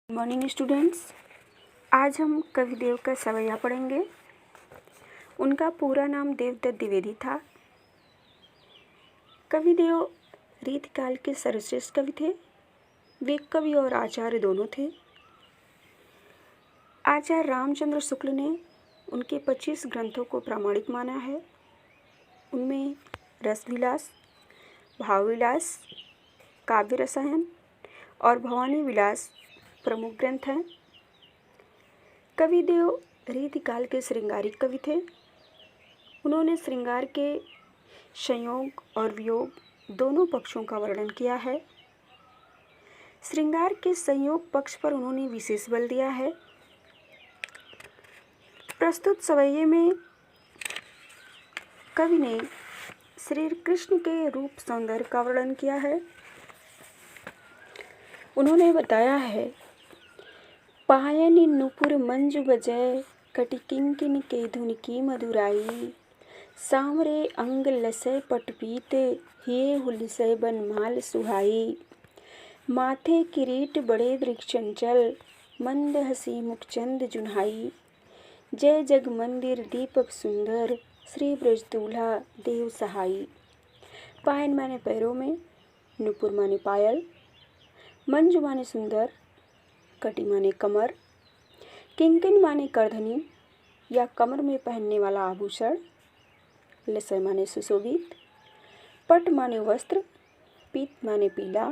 Morning students, आज हम कविदेव का सवैया पढ़ेंगे। उनका पूरा नाम देवदत्त द्विवेदी था। कविदेव रीतिकाल के सर्वश्रेष्ठ कवि थे। वे कवि और आचार्य दोनों थे। आचार्य रामचंद्र शुक्ल ने उनके 25 ग्रंथों को प्रामाणिक माना है। उनमें रसविलास, भावविलास, काव्य रसायन और भवानी विलास प्रमुख ग्रंथ हैं। कविदेव रीतिकाल के श्रृंगारिक कवि थे। उन्होंने श्रृंगार के संयोग और वियोग दोनों पक्षों का वर्णन किया है। श्रृंगार के संयोग पक्ष पर उन्होंने विशेष बल दिया है। प्रस्तुत सवैये में कवि ने श्री कृष्ण के रूप सौंदर्य का वर्णन किया है। उन्होंने बताया है, पायनि नुपुर मंजु बजय कटिकिंकिन के धुन की मधुराई, सांवरे अंग लसय पटपीत हिये हुलिसय बनमाल सुहाई, माथे किरीट बड़े दृक्ष चंचल मंद हसी मुखचंद जुन्हाई, जय जग मंदिर दीपक सुंदर श्री ब्रज दूल्हा देव सहाई। पायन माने पैरों में, नुपुर माने पायल, मंजु माने सुंदर, कटी माने कमर, किंकिन माने करधनी या कमर में पहनने वाला आभूषण, लसय माने सुशोभित, पट माने वस्त्र, पीत माने पीला,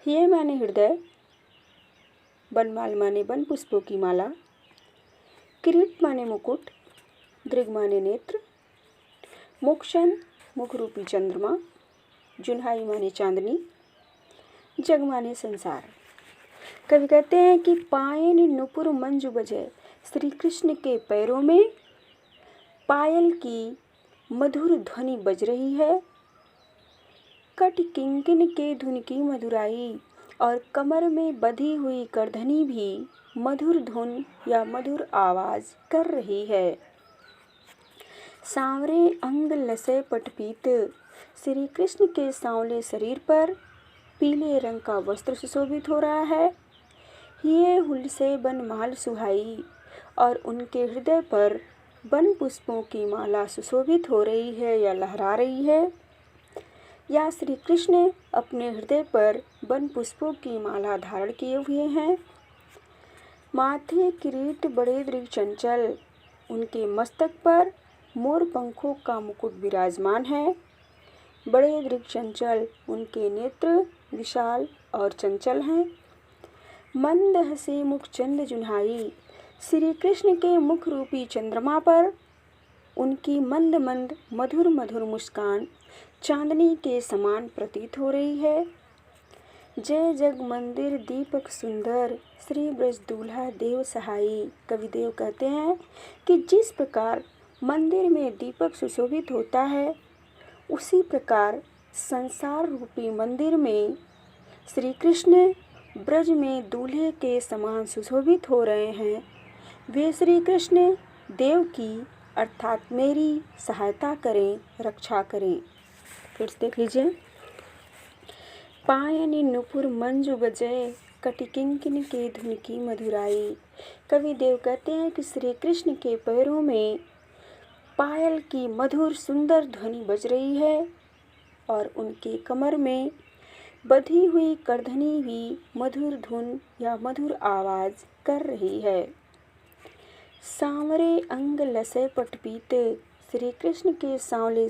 हिये माने हृदय, बनमाल माने बन पुष्पों की माला, किरीट माने मुकुट, दृग माने नेत्र, मुखचंद मुख रूपी चंद्रमा, जुन्हाई माने चांदनी, जग माने संसार। कवि कहते हैं कि पायन नुपुर मंजु बजे, श्री कृष्ण के पैरों में पायल की मधुर ध्वनि बज रही है। कट किंकिन के धुन की मधुराई, और कमर में बंधी हुई करधनी भी मधुर धुन या मधुर आवाज कर रही है। सांवरे अंग लसय पटपीत, श्री कृष्ण के सांवले शरीर पर पीले रंग का वस्त्र सुशोभित हो रहा है। हिये हुलिसय बनमाल सुहाई, और उनके हृदय पर वन पुष्पों की माला सुशोभित हो रही है या लहरा रही है। या श्री कृष्ण अपने हृदय पर वन पुष्पों की माला धारण किए हुए हैं। माथे किरीट बड़े दृग चंचल, उनके मस्तक पर मोर पंखों का मुकुट विराजमान है। बड़े दृग चंचल, उनके नेत्र विशाल और चंचल हैं। मंद हसी मुख चंद जुन्हाई, श्री कृष्ण के मुख रूपी चंद्रमा पर उनकी मंद मंद मधुर मधुर मुस्कान चांदनी के समान प्रतीत हो रही है। जय जग मंदिर दीपक सुंदर श्री ब्रज दूल्हा देव सहाई। कविदेव कहते हैं कि जिस प्रकार मंदिर में दीपक सुशोभित होता है, उसी प्रकार संसार रूपी मंदिर में श्री कृष्ण ब्रज में दूल्हे के समान सुशोभित हो रहे हैं। वे श्री कृष्ण देव की अर्थात मेरी सहायता करें, रक्षा करें। फिर से देख लीजिए, पायनि नुपुर मंजु बजय कटिकिंकिन के धुन की मधुराई। कविदेव कहते हैं कि श्री कृष्ण के पैरों में पायल की मधुर सुंदर ध्वनि बज रही है, और उनके कमर में बंधी हुई करधनी भी मधुर धुन या मधुर आवाज कर रही है। सांवरे अंग लसय पटपीत, श्री कृष्ण के सांवले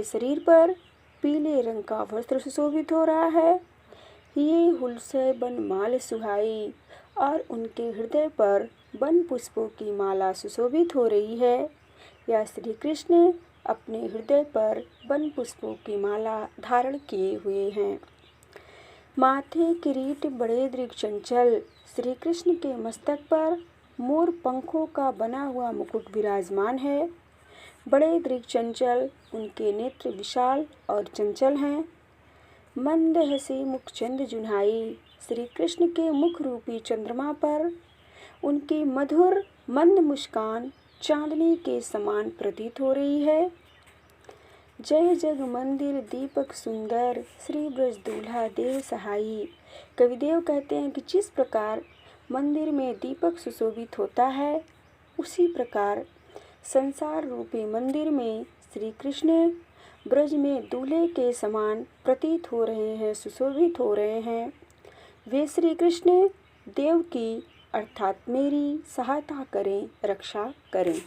शरीर पर पीले रंग का वस्त्र सुशोभित हो रहा है। ये हुलसय बनमाल सुहाई, और उनके हृदय पर वन पुष्पों की माला सुशोभित हो रही है। या श्री कृष्ण अपने हृदय पर वन पुष्पों की माला धारण किए हुए हैं। माथे किरीट बड़े दृग चंचल, श्री कृष्ण के मस्तक पर मोर पंखों का बना हुआ मुकुट विराजमान है। बड़े दृग चंचल, उनके नेत्र विशाल और चंचल हैं। मंद हसी मुखचंद जुन्हाई, श्री कृष्ण के मुख रूपी चंद्रमा पर उनकी मधुर मंद मुस्कान चांदनी के समान प्रतीत हो रही है। जय जग मंदिर दीपक सुंदर, श्री ब्रज दूल्हा देव सहाई। कविदेव कहते हैं कि जिस प्रकार मंदिर में दीपक सुशोभित होता है, उसी प्रकार संसार रूपी मंदिर में श्री कृष्ण ब्रज में दूल्हे के समान प्रतीत हो रहे हैं, सुशोभित हो रहे हैं। वे श्री कृष्ण देव की अर्थात मेरी सहायता करें, रक्षा करें।